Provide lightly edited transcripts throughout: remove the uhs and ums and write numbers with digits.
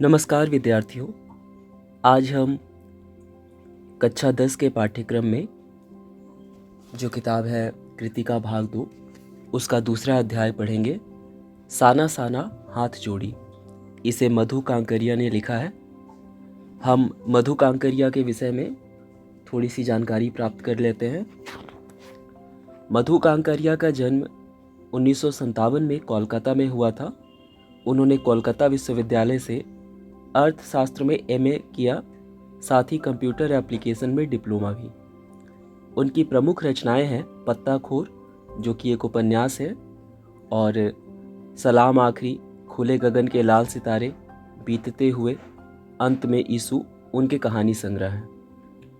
नमस्कार विद्यार्थियों। आज हम कक्षा 10 के पाठ्यक्रम में जो किताब है कृतिका भाग 2 उसका दूसरा अध्याय पढ़ेंगे। साना साना हाथ जोड़ी। इसे मधु कांकरिया ने लिखा है। हम मधु कांकरिया के विषय में थोड़ी सी जानकारी प्राप्त कर लेते हैं। मधु कांकरिया का जन्म 1957 में कोलकाता में हुआ था। उन्होंने कोलकाता विश्वविद्यालय से अर्थशास्त्र में एमए किया, साथ ही कंप्यूटर एप्लीकेशन में डिप्लोमा भी। उनकी प्रमुख रचनाएं हैं पत्ताखोर, जो कि एक उपन्यास है, और सलाम आखिरी, खुले गगन के लाल सितारे, बीतते हुए, अंत में ईसु उनके कहानी संग्रह हैं।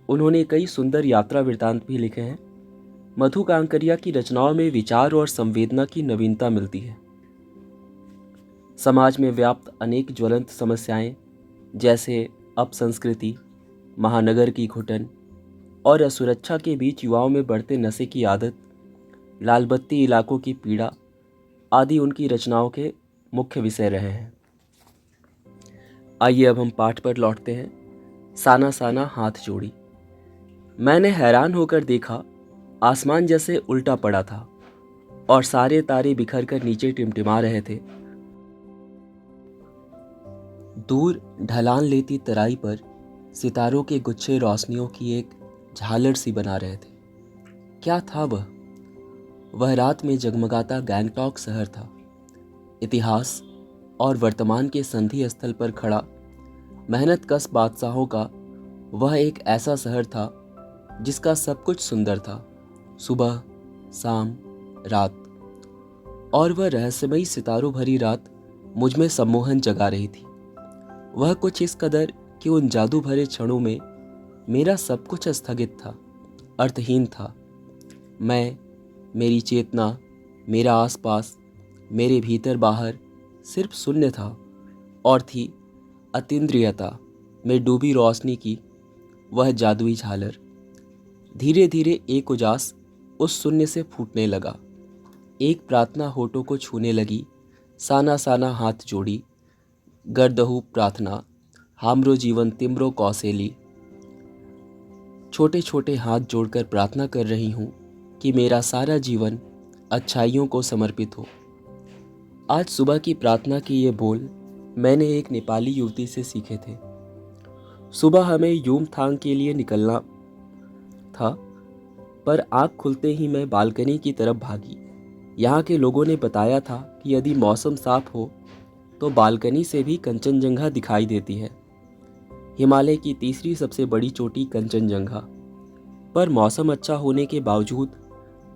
उन्होंने कई सुंदर यात्रा वृत्तांत भी लिखे हैं। मधु कांकरिया की रचनाओं में विचार और संवेदना की नवीनता मिलती है। समाज में व्याप्त अनेक ज्वलंत समस्याएं जैसे अपसंस्कृति, महानगर की घुटन और असुरक्षा के बीच युवाओं में बढ़ते नशे की आदत, लाल बत्ती इलाकों की पीड़ा आदि उनकी रचनाओं के मुख्य विषय रहे हैं। आइए अब हम पाठ पर लौटते हैं। साना साना हाथ जोड़ी। मैंने हैरान होकर देखा, आसमान जैसे उल्टा पड़ा था और सारे तारे बिखर कर नीचे टिमटिमा रहे थे। दूर ढलान लेती तराई पर सितारों के गुच्छे रोशनियों की एक झालर सी बना रहे थे। क्या था वह? वह रात में जगमगाता गैंगटॉक शहर था। इतिहास और वर्तमान के संधि स्थल पर खड़ा मेहनत कश बादशाहों का वह एक ऐसा शहर था जिसका सब कुछ सुंदर था, सुबह, शाम, रात। और वह रहस्यमयी सितारों भरी रात मुझ में सम्मोहन जगा रही थी। वह कुछ इस कदर कि उन जादू भरे क्षणों में मेरा सब कुछ स्थगित था, अर्थहीन था। मैं, मेरी चेतना, मेरा आसपास, मेरे भीतर बाहर सिर्फ शून्य था, और थी अतीन्द्रियता में डूबी रोशनी की वह जादुई झालर। धीरे धीरे एक उजास उस शून्य से फूटने लगा। एक प्रार्थना होठों को छूने लगी। साना साना हाथ जोड़ी, गर्दहु प्रार्थना, हामरो जीवन तिमरो कौशेली। छोटे छोटे हाथ जोड़कर प्रार्थना कर रही हूँ कि मेरा सारा जीवन अच्छाइयों को समर्पित हो। आज सुबह की प्रार्थना की ये बोल मैंने एक नेपाली युवती से सीखे थे। सुबह हमें यूमथांग के लिए निकलना था, पर आँख खुलते ही मैं बालकनी की तरफ भागी। यहाँ के लोगों ने बताया था कि यदि मौसम साफ हो तो बालकनी से भी कंचनजंगा दिखाई देती है, हिमालय की तीसरी सबसे बड़ी चोटी कंचनजंगा। पर मौसम अच्छा होने के बावजूद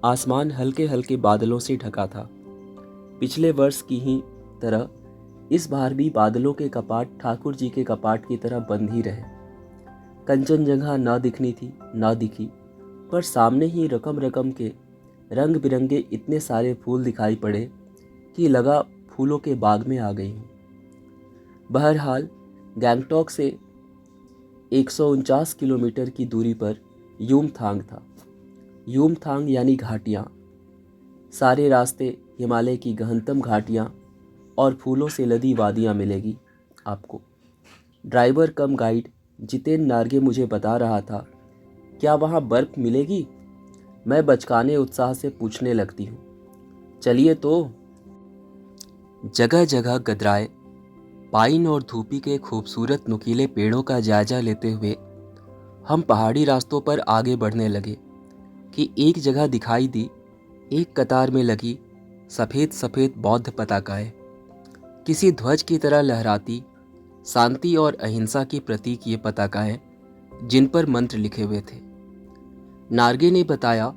आसमान हल्के हल्के बादलों से ढका था। पिछले वर्ष की ही तरह इस बार भी बादलों के कपाट ठाकुर जी के कपाट की तरह बंद ही रहे। कंचनजंगा न दिखनी थी, न दिखी, पर सामने ही रकम रकम के रंग बिरंगे इतने सारे फूल दिखाई पड़े कि लगा फूलों के बाग में आ गई हूँ। बहरहाल गैंगटॉक से 149 किलोमीटर की दूरी पर यूमथांग था। यूमथांग यानी घाटियाँ। सारे रास्ते हिमालय की गहनतम घाटियाँ और फूलों से लदी वादियाँ मिलेगी आपको। ड्राइवर कम गाइड जितेन नार्गे मुझे बता रहा था, क्या वहाँ बर्फ मिलेगी? मैं बचकाने उत्साह से पूछने लगती हूँ, चलिए तो। जगह जगह गदराए पाइन और धूपी के खूबसूरत नुकीले पेड़ों का जायजा लेते हुए हम पहाड़ी रास्तों पर आगे बढ़ने लगे कि एक जगह दिखाई दी एक कतार में लगी सफ़ेद सफ़ेद बौद्ध पताकाएं, किसी ध्वज की तरह लहराती, शांति और अहिंसा की प्रतीक ये पताकाएं, जिन पर मंत्र लिखे हुए थे। नार्गे ने बताया,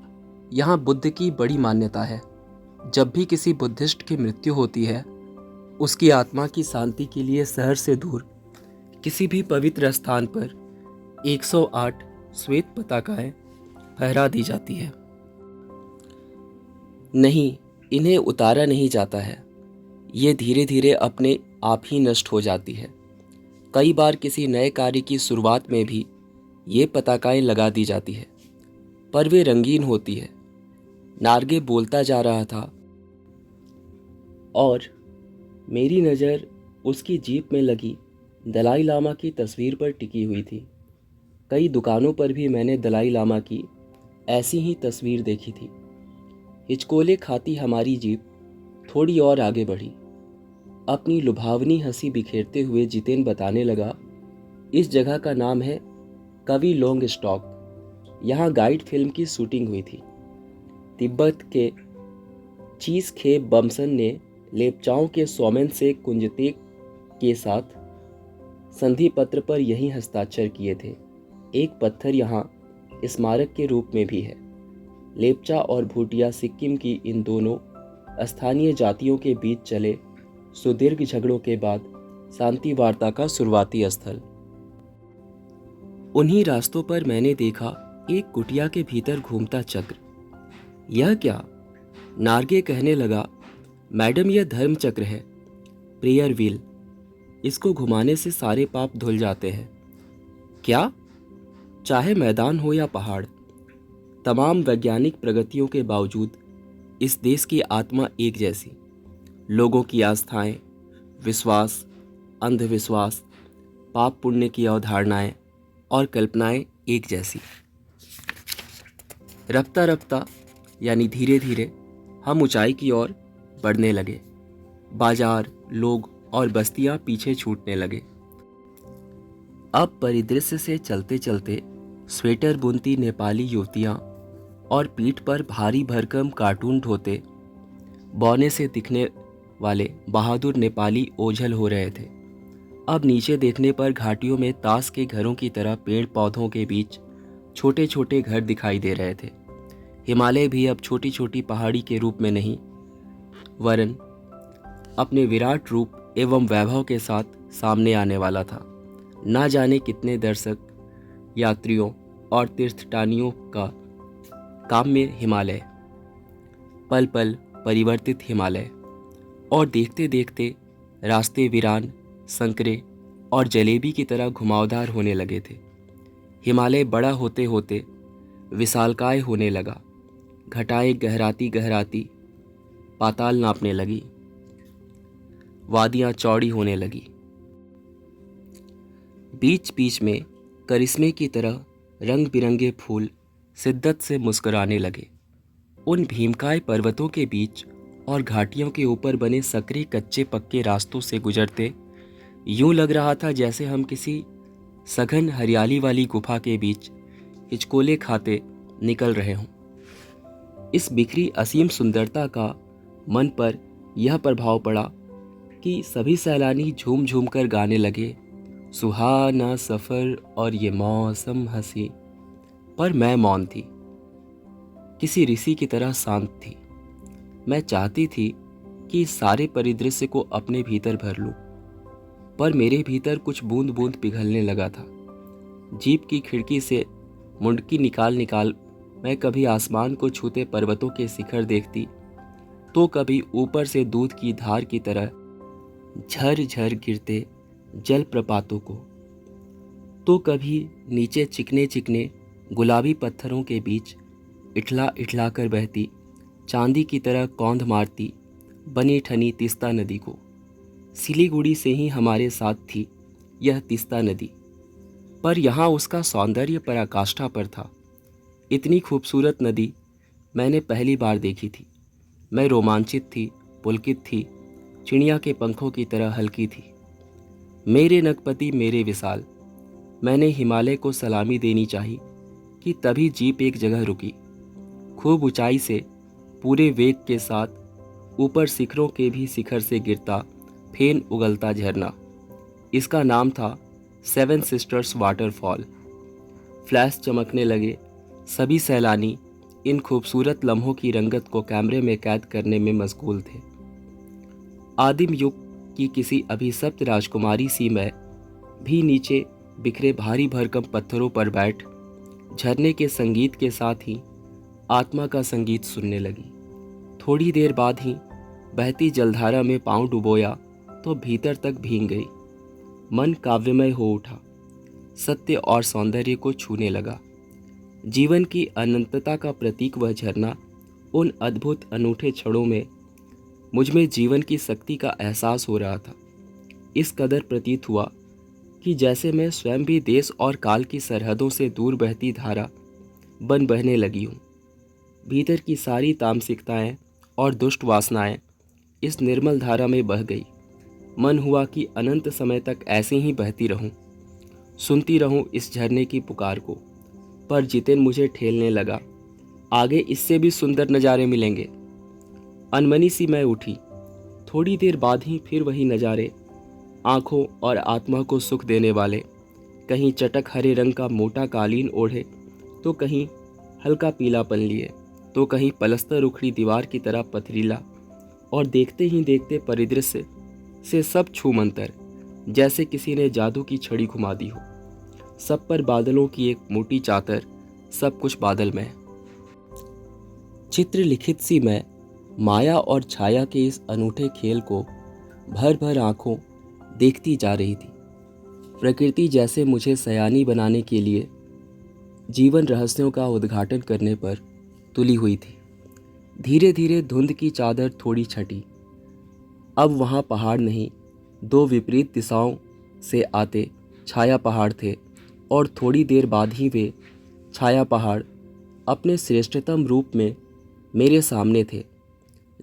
यहाँ बुद्ध की बड़ी मान्यता है। जब भी किसी बुद्धिस्ट की मृत्यु होती है, उसकी आत्मा की शांति के लिए शहर से दूर किसी भी पवित्र स्थान पर 108 श्वेत पताकाएं फहरा दी जाती है। नहीं, इन्हें उतारा नहीं जाता है। ये धीरे धीरे अपने आप ही नष्ट हो जाती है। कई बार किसी नए कार्य की शुरुआत में भी ये पताकाएं लगा दी जाती है, पर वे रंगीन होती है। नार्गे बोलता जा रहा था और मेरी नज़र उसकी जीप में लगी दलाई लामा की तस्वीर पर टिकी हुई थी। कई दुकानों पर भी मैंने दलाई लामा की ऐसी ही तस्वीर देखी थी। हिचकोले खाती हमारी जीप थोड़ी और आगे बढ़ी। अपनी लुभावनी हंसी बिखेरते हुए जितेन बताने लगा, इस जगह का नाम है कवि लोंग स्टॉक। यहाँ गाइड फिल्म की शूटिंग हुई थी। तिब्बत के चीज खे बमसन ने लेपचाओं के सोमेन से कुंजतेक के साथ संधि पत्र पर यही हस्ताक्षर किए थे। एक पत्थर यहाँ स्मारक के रूप में भी है। लेपचा और भूटिया सिक्किम की इन दोनों स्थानीय जातियों के बीच चले सुदीर्घ झगड़ों के बाद शांति वार्ता का शुरुआती स्थल। उन्हीं रास्तों पर मैंने देखा एक कुटिया के भीतर घूमता चक्र। यह क्या? नार्गे कहने लगा, मैडम यह धर्म चक्र है, प्रेयर व्हील। इसको घुमाने से सारे पाप धुल जाते हैं। क्या? चाहे मैदान हो या पहाड़, तमाम वैज्ञानिक प्रगतियों के बावजूद इस देश की आत्मा एक जैसी। लोगों की आस्थाएं, विश्वास, अंधविश्वास, पाप पुण्य की अवधारणाएं और कल्पनाएं एक जैसी। रफ्ता रफ्ता यानी धीरे धीरे हम ऊंचाई की ओर बढ़ने लगे। बाजार, लोग और बस्तियां पीछे छूटने लगे। अब परिदृश्य से चलते चलते स्वेटर बुनती नेपाली युवतियां और पीठ पर भारी भरकम कार्टून ढोते बौने से दिखने वाले बहादुर नेपाली ओझल हो रहे थे। अब नीचे देखने पर घाटियों में ताश के घरों की तरह पेड़ पौधों के बीच छोटे छोटे घर दिखाई दे रहे थे। हिमालय भी अब छोटी छोटी पहाड़ी के रूप में नहीं, वरन अपने विराट रूप एवं वैभव के साथ सामने आने वाला था। ना जाने कितने दर्शक, यात्रियों और तीर्थटानियों का काम में हिमालय, पल पल परिवर्तित हिमालय। और देखते देखते रास्ते वीरान, संकरे और जलेबी की तरह घुमावदार होने लगे थे। हिमालय बड़ा होते होते विशालकाय होने लगा। घटाएं गहराती गहराती पाताल नापने लगी। वादियां चौड़ी होने लगी। बीच बीच में करिश्मे की तरह रंग बिरंगे फूल शिद्दत से मुस्कुराने लगे। उन भीमकाय पर्वतों के बीच और घाटियों के ऊपर बने सकरे कच्चे पक्के रास्तों से गुजरते यूं लग रहा था जैसे हम किसी सघन हरियाली वाली गुफा के बीच हिचकोले खाते निकल रहे हों। इस बिखरी असीम सुंदरता का मन पर यह प्रभाव पड़ा कि सभी सैलानी झूम झूम कर गाने लगे, सुहाना सफ़र और ये मौसम हंसी। पर मैं मौन थी, किसी ऋषि की तरह शांत थी। मैं चाहती थी कि इस सारे परिदृश्य को अपने भीतर भर लूं, पर मेरे भीतर कुछ बूंद बूंद पिघलने लगा था। जीप की खिड़की से मुंडकी निकाल निकाल मैं कभी आसमान को छूते पर्वतों के शिखर देखती, तो कभी ऊपर से दूध की धार की तरह झर झर गिरते जलप्रपातों को, तो कभी नीचे चिकने चिकने गुलाबी पत्थरों के बीच इठला इठला कर बहती चांदी की तरह कौंध मारती बनी ठनी तीस्ता नदी को। सिलीगुड़ी से ही हमारे साथ थी यह तीस्ता नदी, पर यहाँ उसका सौंदर्य पराकाष्ठा पर था। इतनी खूबसूरत नदी मैंने पहली बार देखी थी। मैं रोमांचित थी, पुलकित थी, चिड़िया के पंखों की तरह हल्की थी। मेरे नगपति मेरे विशाल। मैंने हिमालय को सलामी देनी चाहिए कि तभी जीप एक जगह रुकी। खूब ऊंचाई से पूरे वेग के साथ ऊपर शिखरों के भी शिखर से गिरता फेन उगलता झरना। इसका नाम था सेवन सिस्टर्स वाटरफॉल। फ्लैश चमकने लगे। सभी सैलानी इन खूबसूरत लम्हों की रंगत को कैमरे में कैद करने में मशगूल थे। आदिम युग की किसी अभिशप्त राजकुमारी सी मैं भी नीचे बिखरे भारी भरकम पत्थरों पर बैठ झरने के संगीत के साथ ही आत्मा का संगीत सुनने लगी। थोड़ी देर बाद ही बहती जलधारा में पांव डुबोया तो भीतर तक भीग गई। मन काव्यमय हो उठा। सत्य और सौंदर्य को छूने लगा। जीवन की अनंतता का प्रतीक वह झरना उन अद्भुत अनूठे क्षणों में मुझ में जीवन की शक्ति का एहसास हो रहा था। इस कदर प्रतीत हुआ कि जैसे मैं स्वयं भी देश और काल की सरहदों से दूर बहती धारा बन बहने लगी हूँ। भीतर की सारी तामसिकताएं और दुष्ट वासनाएं इस निर्मल धारा में बह गई। मन हुआ कि अनंत समय तक ऐसे ही बहती रहूं, सुनती रहूं इस झरने की पुकार को। पर जितेन मुझे ठेलने लगा, आगे इससे भी सुंदर नज़ारे मिलेंगे। अनमनी सी मैं उठी। थोड़ी देर बाद ही फिर वही नज़ारे, आंखों और आत्मा को सुख देने वाले। कहीं चटक हरे रंग का मोटा कालीन ओढ़े, तो कहीं हल्का पीलापन लिए, तो कहीं पलस्तर उखड़ी दीवार की तरह पथरीला। और देखते ही देखते परिदृश्य से सब छूमंतर, जैसे किसी ने जादू की छड़ी घुमा दी हो। सब पर बादलों की एक मोटी चादर, सब कुछ बादलमय। चित्र लिखित सी मैं माया और छाया के इस अनूठे खेल को भर भर आंखों देखती जा रही थी। प्रकृति जैसे मुझे सयानी बनाने के लिए जीवन रहस्यों का उद्घाटन करने पर तुली हुई थी। धीरे धीरे धुंध की चादर थोड़ी छटी। अब वहाँ पहाड़ नहीं, दो विपरीत दिशाओं से आते छाया पहाड़ थे, और थोड़ी देर बाद ही वे छाया पहाड़ अपने श्रेष्ठतम रूप में मेरे सामने थे।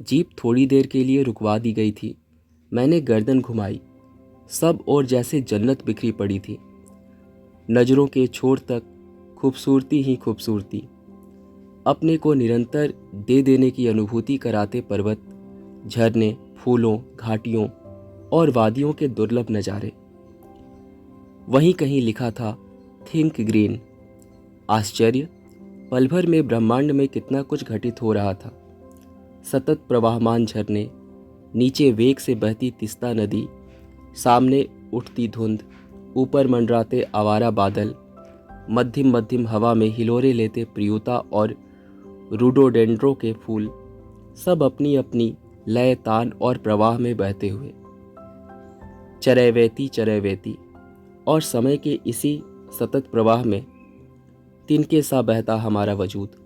जीप थोड़ी देर के लिए रुकवा दी गई थी। मैंने गर्दन घुमाई। सब और जैसे जन्नत बिखरी पड़ी थी। नज़रों के छोर तक खूबसूरती ही खूबसूरती, अपने को निरंतर दे देने की अनुभूति कराते पर्वत, झरने, फूलों, घाटियों और वादियों के दुर्लभ नज़ारे। वहीं कहीं लिखा था थिंक ग्रीन। आश्चर्य, पल भर में ब्रह्मांड में कितना कुछ घटित हो रहा था। सतत प्रवाहमान झरने, नीचे वेग से बहती तिस्ता नदी, सामने उठती धुंध, ऊपर मंडराते आवारा बादल, मध्यम मध्यम हवा में हिलोरे लेते प्रियुता और रूडोडेंड्रो के फूल, सब अपनी अपनी लय, तान और प्रवाह में बहते हुए। चरैवेती चरैवेती, और समय के इसी सतत प्रवाह में तिनके सा बहता हमारा वजूद।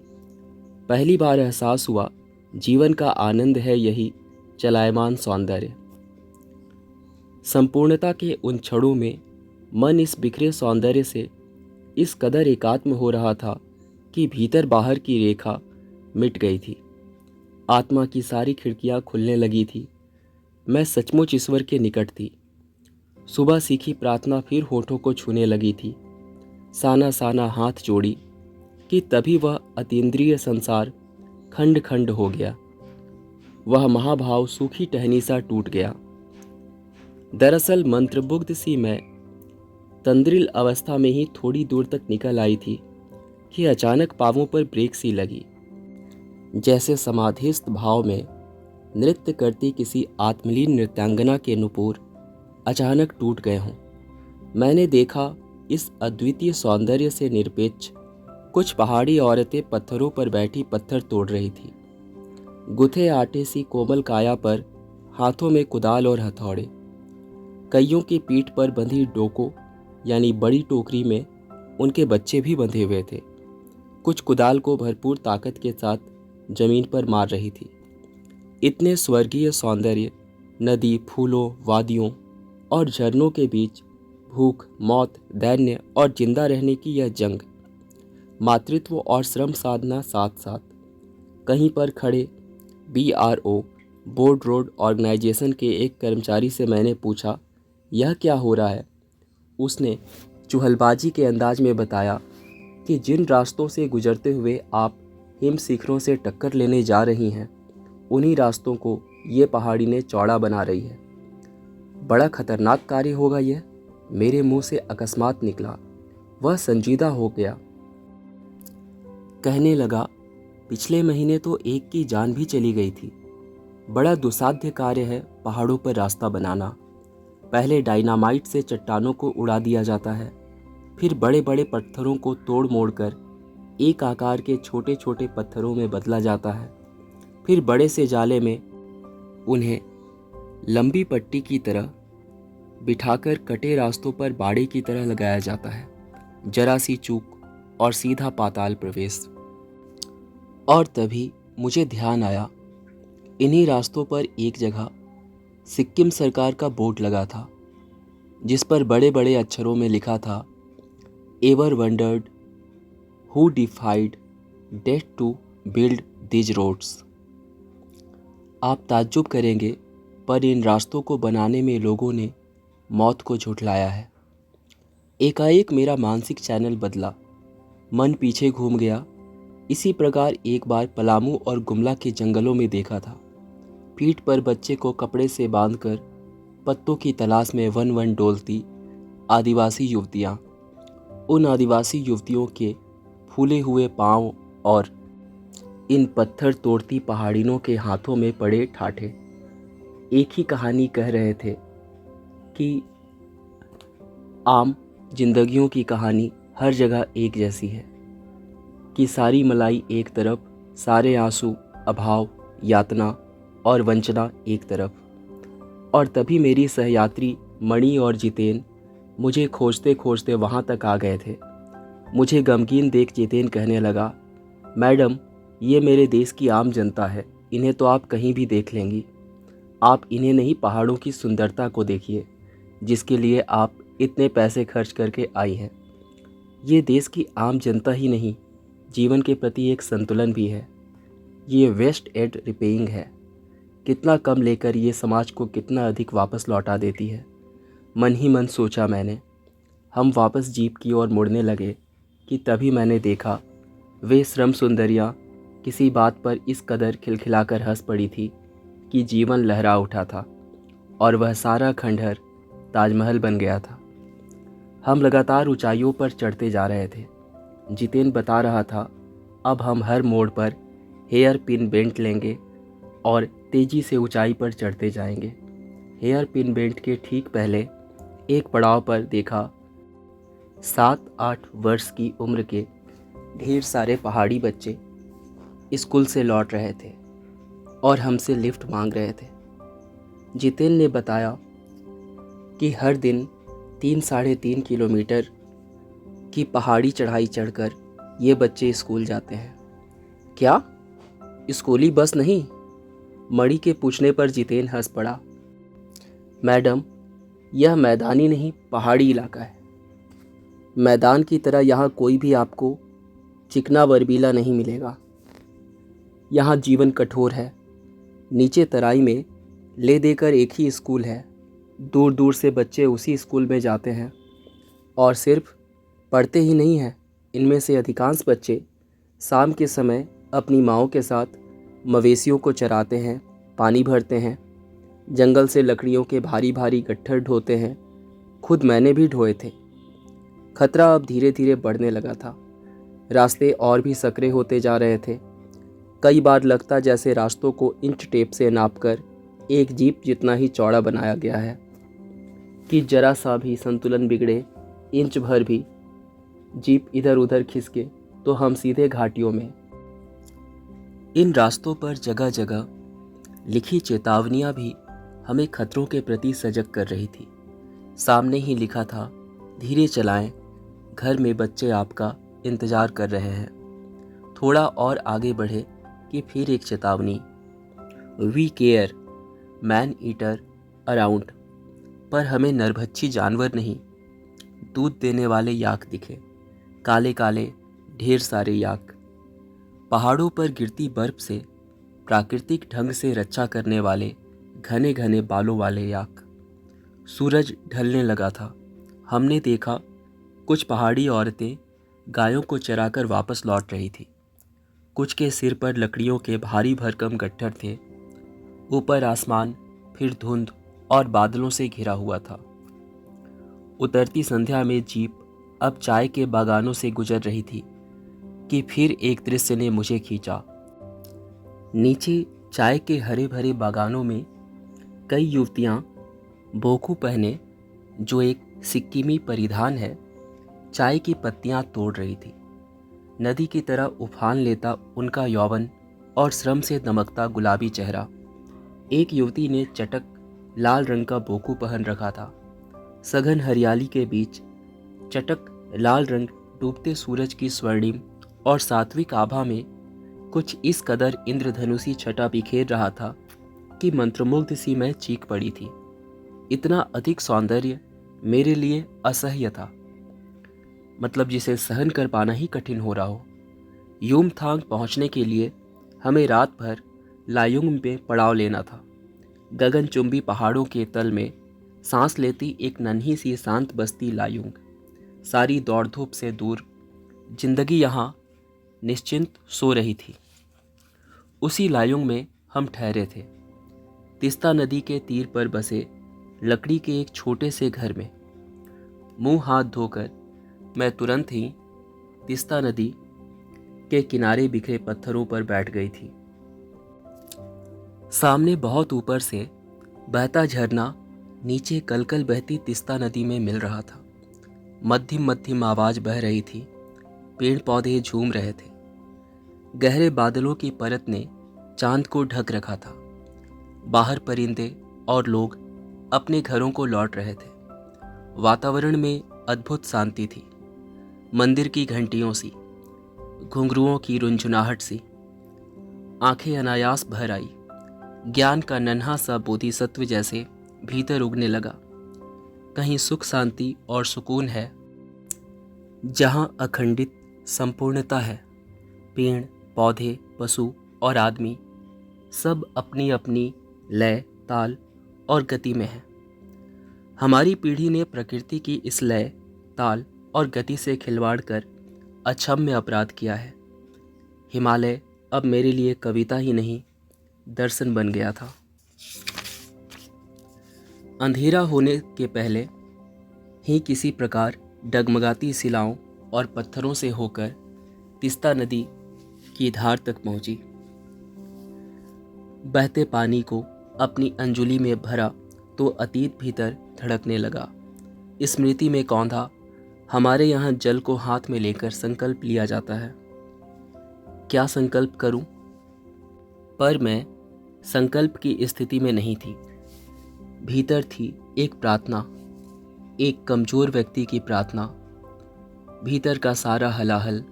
पहली बार एहसास हुआ, जीवन का आनंद है यही चलायमान सौंदर्य। संपूर्णता के उन क्षणों में मन इस बिखरे सौंदर्य से इस कदर एकात्म हो रहा था कि भीतर बाहर की रेखा मिट गई थी। आत्मा की सारी खिड़कियां खुलने लगी थी। मैं सचमुच ईश्वर के निकट थी। सुबह सीखी प्रार्थना फिर होठों को छूने लगी थी। साना साना हाथ जोड़ी कि तभी वह अतीन्द्रिय संसार खंड खंड हो गया। वह महाभाव सूखी टहनी सा टूट गया। दरअसल मंत्रमुग्ध सी मैं तंद्रिल अवस्था में ही थोड़ी दूर तक निकल आई थी कि अचानक पांवों पर ब्रेक सी लगी, जैसे समाधिस्थ भाव में नृत्य करती किसी आत्मलीन नृत्यांगना के नुपुर अचानक टूट गए हों। मैंने देखा, इस अद्वितीय सौंदर्य से निरपेक्ष कुछ पहाड़ी औरतें पत्थरों पर बैठी पत्थर तोड़ रही थी। गुथे आटे सी कोमल काया पर हाथों में कुदाल और हथौड़े। कईयों की पीठ पर बंधी डोको यानी बड़ी टोकरी में उनके बच्चे भी बंधे हुए थे। कुछ कुदाल को भरपूर ताकत के साथ जमीन पर मार रही थी। इतने स्वर्गीय सौंदर्य, नदी, फूलों, वादियों और झरनों के बीच भूख, मौत, दैन्य और जिंदा रहने की यह जंग, मातृत्व और श्रम साधना साथ साथ। कहीं पर खड़े BRO बोर्ड रोड ऑर्गेनाइजेशन के एक कर्मचारी से मैंने पूछा, यह क्या हो रहा है? उसने चुहलबाजी के अंदाज में बताया कि जिन रास्तों से गुजरते हुए आप हिम शिखरों से टक्कर लेने जा रही हैं, उन्हीं रास्तों को ये पहाड़ी ने चौड़ा बना रही है। बड़ा खतरनाक कार्य होगा यह, मेरे मुंह से अकस्मात निकला। वह संजीदा हो गया। कहने लगा, पिछले महीने तो एक की जान भी चली गई थी। बड़ा दुस्साध्य कार्य है पहाड़ों पर रास्ता बनाना। पहले डायनामाइट से चट्टानों को उड़ा दिया जाता है, फिर बड़े बड़े पत्थरों को तोड़ मोड़ कर एक आकार के छोटे छोटे पत्थरों में बदला जाता है। फिर बड़े से जाले में उन्हें लंबी पट्टी की तरह बिठाकर कटे रास्तों पर बाड़े की तरह लगाया जाता है। जरा सी चूक और सीधा पाताल प्रवेश। और तभी मुझे ध्यान आया, इन्हीं रास्तों पर एक जगह सिक्किम सरकार का बोर्ड लगा था। जिस पर बड़े बड़े अक्षरों में लिखा था, ever wondered who defied death to build these roads. आप ताज्जुब करेंगे, पर इन रास्तों को बनाने में लोगों ने मौत को झुठलाया है। एकाएक मेरा मानसिक चैनल बदला, मन पीछे घूम गया। इसी प्रकार एक बार पलामू और गुमला के जंगलों में देखा था। पीठ पर बच्चे को कपड़े से बांधकर पत्तों की तलाश में वन वन डोलती आदिवासी युवतियाँ। उन आदिवासी युवतियों के फूले हुए पांव और इन पत्थर तोड़ती पहाड़ियों के हाथों में पड़े ठाठे एक ही कहानी कह रहे थे कि आम जिंदगियों की कहानी हर जगह एक जैसी है, कि सारी मलाई एक तरफ, सारे आंसू, अभाव, यातना और वंचना एक तरफ। और तभी मेरी सहयात्री मणि और जितेन मुझे खोजते खोजते वहाँ तक आ गए थे। मुझे गमगीन देख जितेन कहने लगा, मैडम, ये मेरे देश की आम जनता है, इन्हें तो आप कहीं भी देख लेंगी। आप इन्हें नहीं, पहाड़ों की सुंदरता को देखिए, जिसके लिए आप इतने पैसे खर्च करके आई हैं। ये देश की आम जनता ही नहीं, जीवन के प्रति एक संतुलन भी है। ये वेस्ट एड रिपेइंग है। कितना कम लेकर ये समाज को कितना अधिक वापस लौटा देती है। मन ही मन सोचा मैंने। हम वापस जीप की ओर मुड़ने लगे कि तभी मैंने देखा वे श्रम सुंदरियाँ किसी बात पर इस कदर खिलखिलाकर हंस पड़ी थी कि जीवन लहरा उठा था और वह सारा खंडहर ताजमहल बन गया था। हम लगातार ऊंचाइयों पर चढ़ते जा रहे थे। जितेन बता रहा था, अब हम हर मोड़ पर हेयर पिन बेंट लेंगे और तेज़ी से ऊंचाई पर चढ़ते जाएंगे। हेयर पिन बेंट के ठीक पहले एक पड़ाव पर देखा 7-8 वर्ष की उम्र के ढेर सारे पहाड़ी बच्चे स्कूल से लौट रहे थे और हमसे लिफ्ट मांग रहे थे। जितेन ने बताया कि हर दिन 3-3.5 किलोमीटर की पहाड़ी चढ़ाई चढ़कर ये बच्चे स्कूल जाते हैं। क्या स्कूली बस नहीं? मणि के पूछने पर जितेन हंस पड़ा। मैडम, यह मैदानी नहीं, पहाड़ी इलाका है। मैदान की तरह यहाँ कोई भी आपको चिकना बर्फीला नहीं मिलेगा। यहाँ जीवन कठोर है। नीचे तराई में ले देकर एक ही स्कूल है। दूर दूर से बच्चे उसी स्कूल में जाते हैं और सिर्फ पढ़ते ही नहीं हैं। इनमें से अधिकांश बच्चे शाम के समय अपनी माँओं के साथ मवेशियों को चराते हैं, पानी भरते हैं, जंगल से लकड़ियों के भारी भारी गट्ठर ढोते हैं। खुद मैंने भी ढोए थे। खतरा अब धीरे धीरे बढ़ने लगा था। रास्ते और भी सकरे होते जा रहे थे। कई बार लगता जैसे रास्तों को इंच टेप से नापकर एक जीप जितना ही चौड़ा बनाया गया है, कि जरा सा भी संतुलन बिगड़े, इंच भर भी जीप इधर उधर खिसके तो हम सीधे घाटियों में। इन रास्तों पर जगह जगह लिखी चेतावनियां भी हमें खतरों के प्रति सजग कर रही थी। सामने ही लिखा था, धीरे चलाएं, घर में बच्चे आपका इंतजार कर रहे हैं। थोड़ा और आगे बढ़े कि फिर एक चेतावनी, we care, man eater around. पर हमें नरभक्षी जानवर नहीं, दूध देने वाले याक दिखे, काले काले ढेर सारे याक। पहाड़ों पर गिरती बर्फ से प्राकृतिक ढंग से रक्षा करने वाले घने घने बालों वाले याक। सूरज ढलने लगा था। हमने देखा कुछ पहाड़ी औरतें गायों को चराकर वापस लौट रही थी। कुछ के सिर पर लकड़ियों के भारी भरकम गट्ठर थे। ऊपर आसमान फिर धुंध और बादलों से घिरा हुआ था। उतरती संध्या में जीप अब चाय के बागानों से गुजर रही थी कि फिर एक दृश्य ने मुझे खींचा। नीचे चाय के हरे भरे बागानों में कई युवतियां बोखू पहने, जो एक सिक्किमी परिधान है, चाय की पत्तियां तोड़ रही थी। नदी की तरह उफान लेता उनका यौवन और श्रम से दमकता गुलाबी चेहरा। एक युवती ने चटक लाल रंग का बोकू पहन रखा था। सघन हरियाली के बीच चटक लाल रंग डूबते सूरज की स्वर्णिम और सात्विक आभा में कुछ इस कदर इंद्रधनुषी छटा बिखेर रहा था कि मंत्रमुग्ध सी मैं चीख पड़ी थी। इतना अधिक सौंदर्य मेरे लिए असह्य था, मतलब जिसे सहन कर पाना ही कठिन हो रहा हो। युमथांग पहुंचने के लिए हमें रात भर लायुंग में पड़ाव लेना था। गगनचुंबी पहाड़ों के तल में सांस लेती एक नन्ही सी शांत बस्ती लायुंग। सारी दौड़ धूप से दूर जिंदगी यहाँ निश्चिंत सो रही थी। उसी लायुंग में हम ठहरे थे, तिस्ता नदी के तीर पर बसे लकड़ी के एक छोटे से घर में। मुंह हाथ धोकर मैं तुरंत ही तिस्ता नदी के किनारे बिखरे पत्थरों पर बैठ गई थी। सामने बहुत ऊपर से बहता झरना नीचे कलकल बहती तिस्ता नदी में मिल रहा था। मध्यम मध्यम आवाज बह रही थी, पेड़ पौधे झूम रहे थे। गहरे बादलों की परत ने चांद को ढक रखा था। बाहर परिंदे और लोग अपने घरों को लौट रहे थे। वातावरण में अद्भुत शांति थी। मंदिर की घंटियों सी, घुंघरुओं की रुंझुनाहट सी। आंखें अनायास भर आई। ज्ञान का नन्हा सा बोधिसत्व जैसे भीतर उगने लगा। कहीं सुख शांति और सुकून है जहां अखंडित संपूर्णता है। पेड़ पौधे पशु और आदमी सब अपनी अपनी लय ताल और गति में है। हमारी पीढ़ी ने प्रकृति की इस लय ताल और गति से खिलवाड़ कर अक्षम्य अपराध किया है। हिमालय अब मेरे लिए कविता ही नहीं, दर्शन बन गया था। अंधेरा होने के पहले ही किसी प्रकार डगमगाती शिलाओं और पत्थरों से होकर तिस्ता नदी की धार तक पहुंची। बहते पानी को अपनी अंजुलि में भरा तो अतीत भीतर धड़कने लगा। स्मृति में कौंधा हमारे यहाँ जल को हाथ में लेकर संकल्प लिया जाता है। क्या संकल्प करूं? पर मैं संकल्प की स्थिति में नहीं थी। भीतर थी एक प्रार्थना, एक कमजोर व्यक्ति की प्रार्थना। भीतर का सारा हलाहल,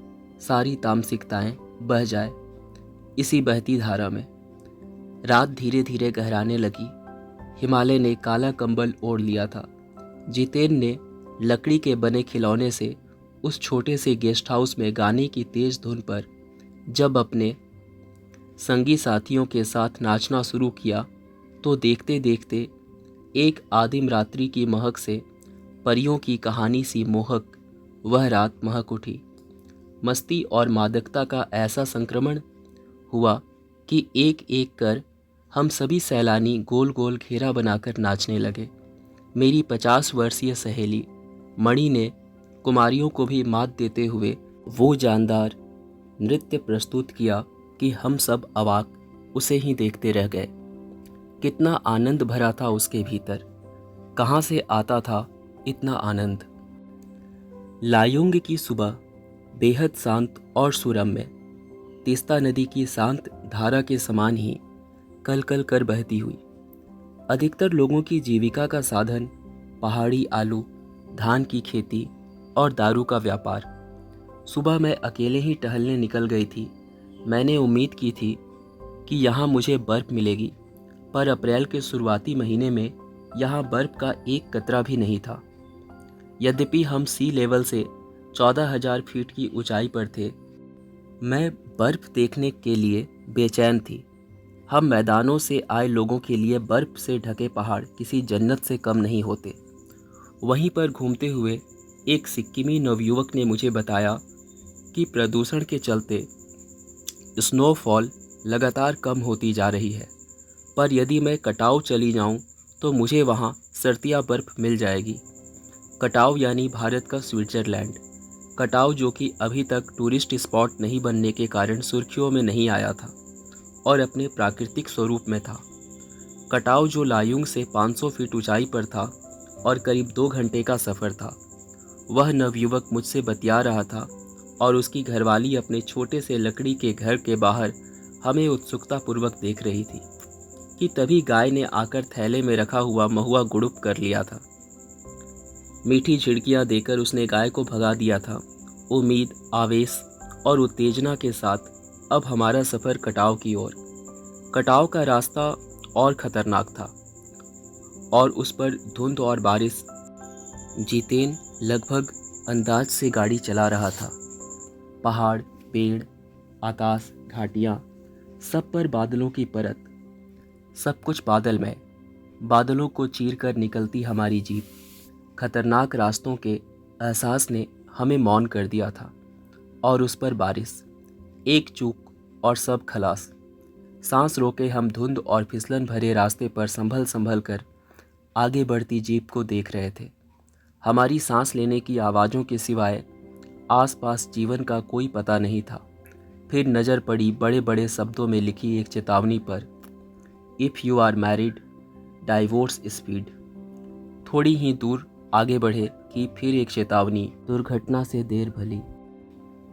सारी तामसिकताएं बह जाए इसी बहती धारा में। रात धीरे धीरे गहराने लगी। हिमालय ने काला कंबल ओढ़ लिया था। जितेन ने लकड़ी के बने खिलौने से उस छोटे से गेस्ट हाउस में गाने की तेज धुन पर जब अपने संगी साथियों के साथ नाचना शुरू किया तो देखते देखते एक आदिम रात्रि की महक से परियों की कहानी सी मोहक वह रात महक उठी। मस्ती और मादकता का ऐसा संक्रमण हुआ कि एक एक कर हम सभी सैलानी गोल गोल घेरा बनाकर नाचने लगे। मेरी 50 वर्षीय सहेली मणि ने कुमारियों को भी मात देते हुए वो जानदार नृत्य प्रस्तुत किया कि हम सब अवाक उसे ही देखते रह गए। कितना आनंद भरा था उसके भीतर, कहाँ से आता था इतना आनंद। लायुंग की सुबह बेहद शांत और सुरम्य, तीस्ता नदी की शांत धारा के समान ही कल कल कर बहती हुई। अधिकतर लोगों की जीविका का साधन पहाड़ी आलू, धान की खेती और दारू का व्यापार। सुबह मैं अकेले ही टहलने निकल गई थी। मैंने उम्मीद की थी कि यहाँ मुझे बर्फ़ मिलेगी, पर अप्रैल के शुरुआती महीने में यहाँ बर्फ़ का एक कतरा भी नहीं था। यद्यपि हम सी लेवल से 14,000 फीट की ऊंचाई पर थे, मैं बर्फ़ देखने के लिए बेचैन थी। हम मैदानों से आए लोगों के लिए बर्फ़ से ढके पहाड़ किसी जन्नत से कम नहीं होते। वहीं पर घूमते हुए एक सिक्किमी नवयुवक ने मुझे बताया कि प्रदूषण के चलते स्नोफॉल लगातार कम होती जा रही है, पर यदि मैं कटाव चली जाऊं तो मुझे वहां सर्दिया बर्फ़ मिल जाएगी। कटाव यानी भारत का स्विट्ज़रलैंड। कटाव जो कि अभी तक टूरिस्ट स्पॉट नहीं बनने के कारण सुर्खियों में नहीं आया था और अपने प्राकृतिक स्वरूप में था। कटाव जो लायुंग से 500 फीट ऊंचाई पर था और करीब 2 घंटे का सफ़र था। वह नवयुवक मुझसे बतिया रहा था और उसकी घरवाली अपने छोटे से लकड़ी के घर के बाहर हमें उत्सुकतापूर्वक देख रही थी कि तभी गाय ने आकर थैले में रखा हुआ महुआ गुड़ुप कर लिया था। मीठी झिड़कियाँ देकर उसने गाय को भगा दिया था। उम्मीद, आवेश और उत्तेजना के साथ अब हमारा सफ़र कटाव की ओर। कटाव का रास्ता और ख़तरनाक था और उस पर धुंध और बारिश जितेन लगभग अंदाज से गाड़ी चला रहा था। पहाड़, पेड़, आकाश, घाटियाँ, सब पर बादलों की परत। सब कुछ बादलमय। बादलों को चीर कर निकलती हमारी जीप। खतरनाक रास्तों के एहसास ने हमें मौन कर दिया था। और उस पर बारिश। एक चूक और सब खलास। सांस रोके हम धुंध और फिसलन भरे रास्ते पर संभल संभल कर आगे बढ़ती जीप को देख रहे थे। हमारी सांस लेने की आवाज़ों के सिवाय आसपास जीवन का कोई पता नहीं था। फिर नज़र पड़ी बड़े बड़े शब्दों में लिखी एक चेतावनी पर, if you are married, divorce speed. थोड़ी ही दूर आगे बढ़े कि फिर एक चेतावनी, दुर्घटना से देर भली,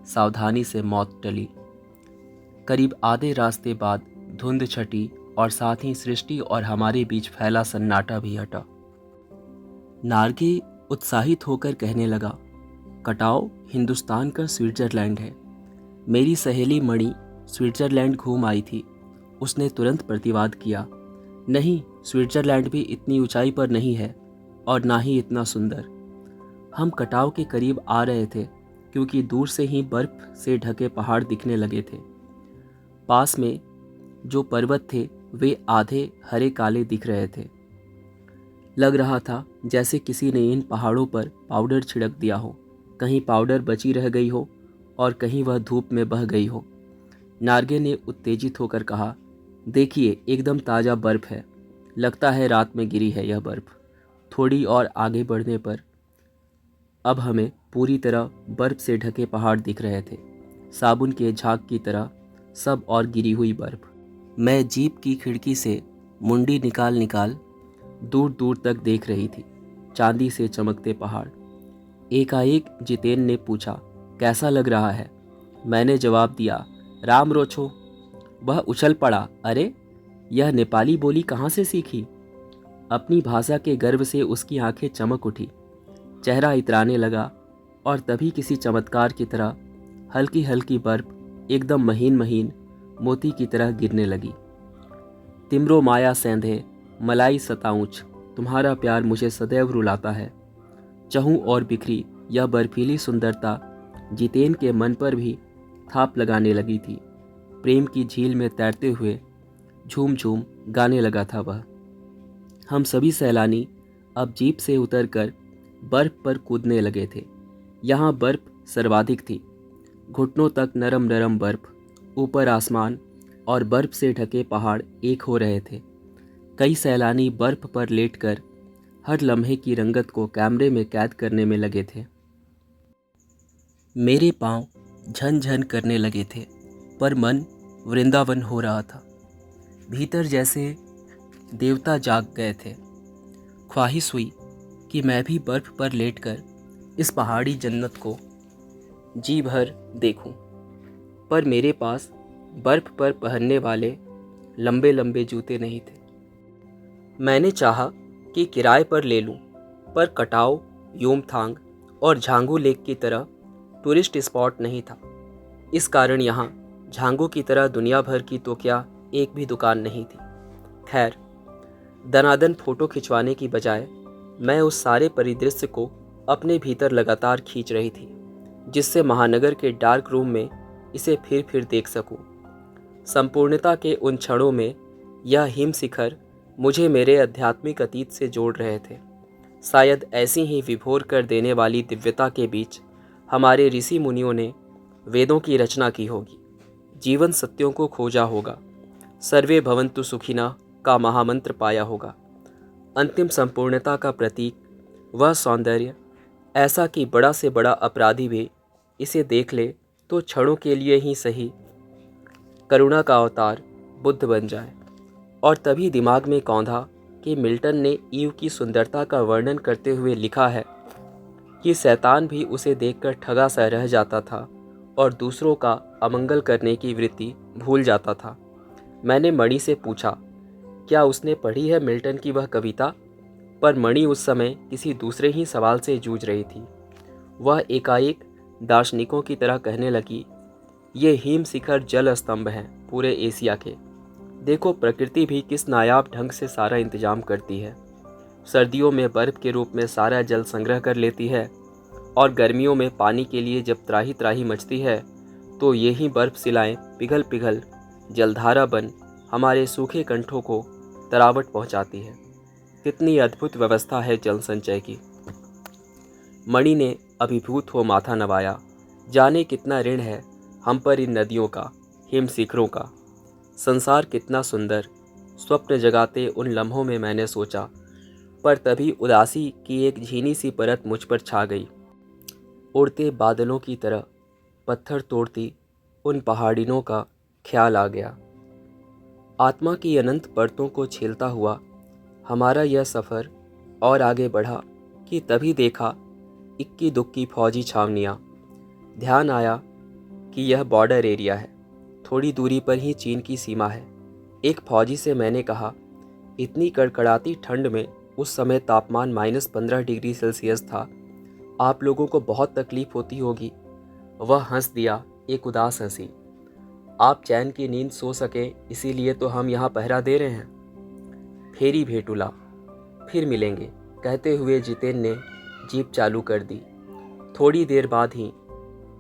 सावधानी से मौत टली। करीब आधे रास्ते बाद धुंध छटी और साथ ही सृष्टि और हमारे बीच फैला सन्नाटा भी हटा। नार्गे उत्साहित होकर कहने लगा, कटाओ हिंदुस्तान का स्विट्ज़रलैंड है। मेरी सहेली मणि स्विट्ज़रलैंड घूम आई थी। उसने तुरंत प्रतिवाद किया, नहीं, स्विट्ज़रलैंड भी इतनी ऊंचाई पर नहीं है और ना ही इतना सुंदर। हम कटाव के करीब आ रहे थे क्योंकि दूर से ही बर्फ से ढके पहाड़ दिखने लगे थे। पास में जो पर्वत थे वे आधे हरे काले दिख रहे थे। लग रहा था जैसे किसी ने इन पहाड़ों पर पाउडर छिड़क दिया हो। कहीं पाउडर बची रह गई हो और कहीं वह धूप में बह गई हो। नार्गे ने उत्तेजित होकर कहा, देखिए, एकदम ताज़ा बर्फ़ है। लगता है रात में गिरी है यह बर्फ़। थोड़ी और आगे बढ़ने पर अब हमें पूरी तरह बर्फ़ से ढके पहाड़ दिख रहे थे, साबुन के झाग की तरह सब और गिरी हुई बर्फ़। मैं जीप की खिड़की से मुंडी निकाल निकाल दूर दूर तक देख रही थी, चांदी से चमकते पहाड़। एकाएक जितेन ने पूछा, कैसा लग रहा है? मैंने जवाब दिया, राम रोछो। वह उछल पड़ा, अरे, यह नेपाली बोली कहाँ से सीखी? अपनी भाषा के गर्व से उसकी आंखें चमक उठी, चेहरा इतराने लगा और तभी किसी चमत्कार की तरह हल्की हल्की बर्फ एकदम महीन महीन मोती की तरह गिरने लगी। तिमरो माया सेंधे मलाई सताऊंच, तुम्हारा प्यार मुझे सदैव रुलाता है। चहूँ और बिखरी यह बर्फीली सुंदरता जितेन के मन पर भी थाप लगाने लगी थी। प्रेम की झील में तैरते हुए झूम झूम गाने लगा था वह। हम सभी सैलानी अब जीप से उतरकर बर्फ पर कूदने लगे थे। यहाँ बर्फ सर्वाधिक थी, घुटनों तक नरम नरम बर्फ। ऊपर आसमान और बर्फ से ढके पहाड़ एक हो रहे थे। कई सैलानी बर्फ पर लेटकर हर लम्हे की रंगत को कैमरे में कैद करने में लगे थे। मेरे पांव झन-झन करने लगे थे, पर मन वृंदावन हो रहा था। भीतर जैसे देवता जाग गए थे। ख्वाहिश हुई कि मैं भी बर्फ पर लेटकर इस पहाड़ी जन्नत को जी भर देखूं, पर मेरे पास बर्फ पर पहनने वाले लंबे लंबे जूते नहीं थे। मैंने चाहा कि किराए पर ले लूं, पर कटाव, योमथांग और झांगू लेक की तरह टूरिस्ट स्पॉट नहीं था। इस कारण यहाँ झांगू की तरह दुनिया भर की तो क्या एक भी दुकान नहीं थी। खैर, दनादन फोटो खिंचवाने की बजाय मैं उस सारे परिदृश्य को अपने भीतर लगातार खींच रही थी, जिससे महानगर के डार्क रूम में इसे फिर देख सकूं। संपूर्णता के उन क्षणों में यह हिम शिखर मुझे मेरे आध्यात्मिक अतीत से जोड़ रहे थे। शायद ऐसी ही विभोर कर देने वाली दिव्यता के बीच हमारे ऋषि मुनियों ने वेदों की रचना की होगी, जीवन सत्यों को खोजा होगा, सर्वे भवन्तु सुखिनः का महामंत्र पाया होगा। अंतिम संपूर्णता का प्रतीक, वह सौंदर्य ऐसा कि बड़ा से बड़ा अपराधी भी इसे देख ले तो क्षणों के लिए ही सही करुणा का अवतार बुद्ध बन जाए। और तभी दिमाग में कौंधा कि मिल्टन ने ईव की सुंदरता का वर्णन करते हुए लिखा है कि शैतान भी उसे देखकर ठगा सा रह जाता था और दूसरों का अमंगल करने की वृत्ति भूल जाता था। मैंने मणि से पूछा, क्या उसने पढ़ी है मिल्टन की वह कविता? पर मणि उस समय किसी दूसरे ही सवाल से जूझ रही थी। वह एकाएक दार्शनिकों की तरह कहने लगी, ये हिम शिखर जल स्तंभ हैं पूरे एशिया के। देखो प्रकृति भी किस नायाब ढंग से सारा इंतजाम करती है। सर्दियों में बर्फ़ के रूप में सारा जल संग्रह कर लेती है और गर्मियों में पानी के लिए जब त्राही त्राही मचती है तो यही बर्फ़ शिलाएं पिघल पिघल जलधारा बन हमारे सूखे कंठों को तरावट पहुंचाती है। कितनी अद्भुत व्यवस्था है जल संचय की। मणि ने अभिभूत हो माथा नवाया। जाने कितना ऋण है हम पर इन नदियों का, हिम शिखरों का। संसार कितना सुंदर, स्वप्न जगाते उन लम्हों में मैंने सोचा, पर तभी उदासी की एक झीनी सी परत मुझ पर छा गई। उड़ते बादलों की तरह पत्थर तोड़ती उन पहाड़ियों का ख्याल आ गया। आत्मा की अनंत परतों को छेलता हुआ हमारा यह सफ़र और आगे बढ़ा कि तभी देखा इक्की दुक्की फौजी छावनियाँ। ध्यान आया कि यह बॉर्डर एरिया है, थोड़ी दूरी पर ही चीन की सीमा है। एक फौजी से मैंने कहा, इतनी कड़कड़ाती ठंड में उस समय तापमान -15 डिग्री सेल्सियस था, आप लोगों को बहुत तकलीफ होती होगी। वह हंस दिया, एक उदास हंसी। आप चैन की नींद सो सके इसीलिए तो हम यहाँ पहरा दे रहे हैं। फेरी भेटुला, फिर मिलेंगे, कहते हुए जितेन ने जीप चालू कर दी। थोड़ी देर बाद ही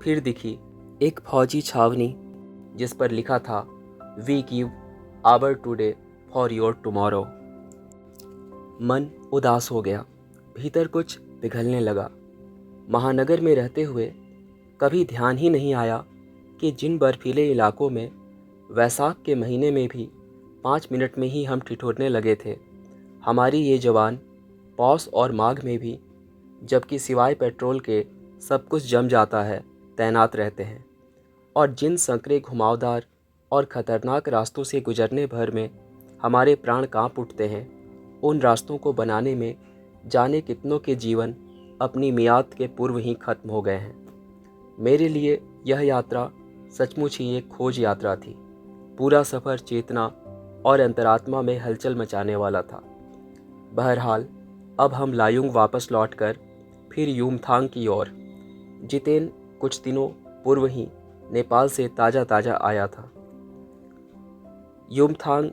फिर दिखी एक फौजी छावनी जिस पर लिखा था, we give our today for your tomorrow. मन उदास हो गया, भीतर कुछ पिघलने लगा। महानगर में रहते हुए कभी ध्यान ही नहीं आया कि जिन बर्फीले इलाकों में वैसाख के महीने में भी 5 मिनट में ही हम ठिठुरने लगे थे, हमारी ये जवान पौष और माघ में भी, जबकि सिवाय पेट्रोल के सब कुछ जम जाता है, तैनात रहते हैं। और जिन संकरे घुमावदार और ख़तरनाक रास्तों से गुजरने भर में हमारे प्राण कांप उठते हैं, उन रास्तों को बनाने में जाने कितनों के जीवन अपनी मियाद के पूर्व ही खत्म हो गए हैं। मेरे लिए यह यात्रा सचमुच ही एक खोज यात्रा थी। पूरा सफ़र चेतना और अंतरात्मा में हलचल मचाने वाला था। बहरहाल अब हम लायुंग वापस लौटकर फिर युमथांग की ओर। जितेन कुछ दिनों पूर्व ही नेपाल से ताज़ा ताज़ा आया था। युमथांग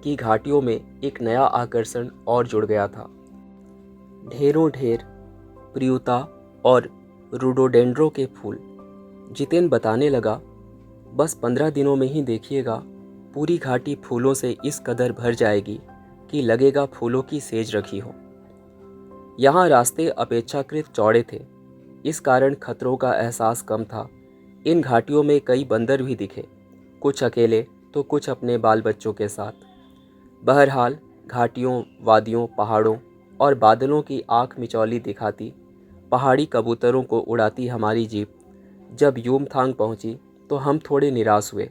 की घाटियों में एक नया आकर्षण और जुड़ गया था। ढेरों ढेर प्रियुता और रोडोडेंड्रो के फूल। जितेन बताने लगा, बस 15 दिनों में ही देखिएगा, पूरी घाटी फूलों से इस कदर भर जाएगी कि लगेगा फूलों की सेज रखी हो। यहाँ रास्ते अपेक्षाकृत चौड़े थे, इस कारण खतरों का एहसास कम था। इन घाटियों में कई बंदर भी दिखे, कुछ अकेले तो कुछ अपने बाल बच्चों के साथ। बहरहाल घाटियों, वादियों, पहाड़ों और बादलों की आँख मिचौली दिखाती पहाड़ी कबूतरों को उड़ाती हमारी जीप जब युमथांग पहुंची तो हम थोड़े निराश हुए।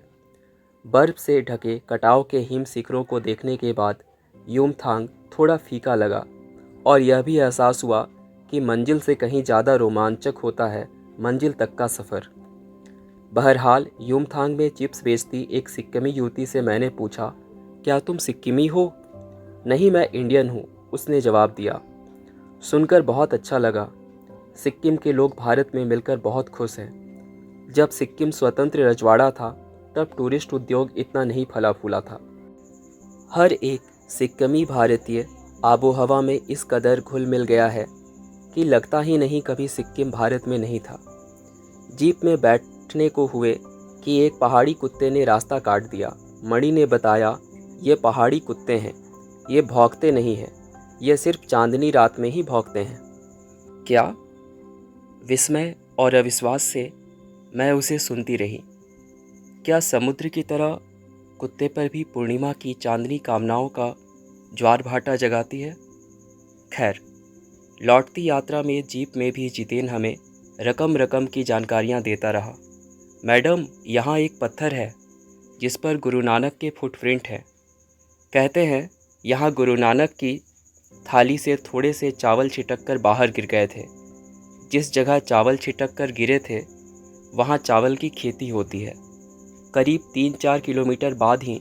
बर्फ से ढके कटाव के हिम शिखरों को देखने के बाद युमथांग थोड़ा फीका लगा और यह भी एहसास हुआ कि मंजिल से कहीं ज़्यादा रोमांचक होता है मंजिल तक का सफ़र। बहरहाल युमथांग में चिप्स बेचती एक सिक्किमी युवती से मैंने पूछा, क्या तुम सिक्किमी हो? नहीं, मैं इंडियन हूँ, उसने जवाब दिया। सुनकर बहुत अच्छा लगा। सिक्किम के लोग भारत में मिलकर बहुत खुश हैं। जब सिक्किम स्वतंत्र रजवाड़ा था तब टूरिस्ट उद्योग इतना नहीं फला फूला था। हर एक सिक्किमी भारतीय आबो हवा में इस कदर घुल मिल गया है कि लगता ही नहीं कभी सिक्किम भारत में नहीं था। जीप में बैठने को हुए कि एक पहाड़ी कुत्ते ने रास्ता काट दिया। मणि ने बताया, ये पहाड़ी कुत्ते हैं, ये भौंकते नहीं हैं, ये सिर्फ चांदनी रात में ही भौंकते हैं। क्या? विस्मय और अविश्वास से मैं उसे सुनती रही। क्या समुद्र की तरह कुत्ते पर भी पूर्णिमा की चांदनी कामनाओं का ज्वार भाटा जगाती है? खैर, लौटती यात्रा में जीप में भी जितेन हमें रकम रकम की जानकारियां देता रहा। मैडम, यहाँ एक पत्थर है जिस पर गुरु नानक के फुटप्रिंट है। कहते हैं यहाँ गुरु नानक की थाली से थोड़े से चावल छिटक कर बाहर गिर गए थे। जिस जगह चावल छिटक कर गिरे थे वहाँ चावल की खेती होती है। करीब 3-4 किलोमीटर बाद ही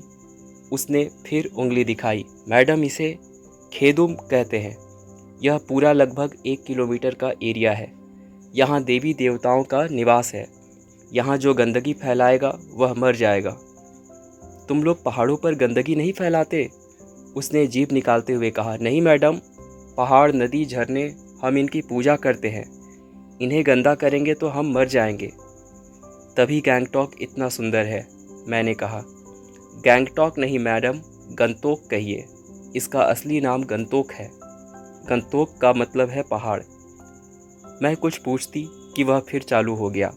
उसने फिर उंगली दिखाई। मैडम, इसे खेदुम कहते हैं। यह पूरा लगभग 1 किलोमीटर का एरिया है। यहाँ देवी देवताओं का निवास है। यहाँ जो गंदगी फैलाएगा वह मर जाएगा। तुम लोग पहाड़ों पर गंदगी नहीं फैलाते? उसने जीभ निकालते हुए कहा। नहीं मैडम, पहाड़, नदी, झरने, हम इनकी पूजा करते हैं। इन्हें गंदा करेंगे तो हम मर जाएंगे। तभी गैंगटॉक इतना सुंदर है, मैंने कहा। गैंगटॉक नहीं मैडम, गंतोक कहिए। इसका असली नाम गंतोक है। गंतोक का मतलब है पहाड़। मैं कुछ पूछती कि वह फिर चालू हो गया।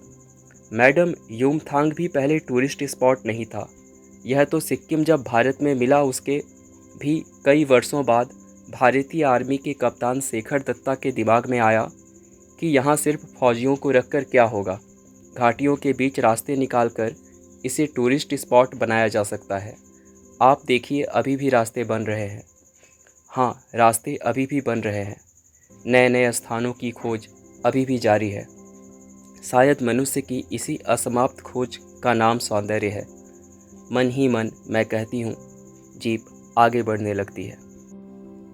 मैडम, युमथांग भी पहले टूरिस्ट स्पॉट नहीं था। यह तो सिक्किम जब भारत में मिला उसके भी कई वर्षों बाद भारतीय आर्मी के कप्तान शेखर दत्ता के दिमाग में आया कि यहाँ सिर्फ फौजियों को रखकर क्या होगा। घाटियों के बीच रास्ते निकालकर इसे टूरिस्ट स्पॉट बनाया जा सकता है। आप देखिए, अभी भी रास्ते बन रहे हैं। हाँ, रास्ते अभी भी बन रहे हैं। नए नए स्थानों की खोज अभी भी जारी है। शायद मनुष्य की इसी असमाप्त खोज का नाम सौंदर्य है। मन ही मन मैं कहती हूँ, जीप आगे बढ़ने लगती है।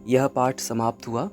यह पाठ समाप्त हुआ।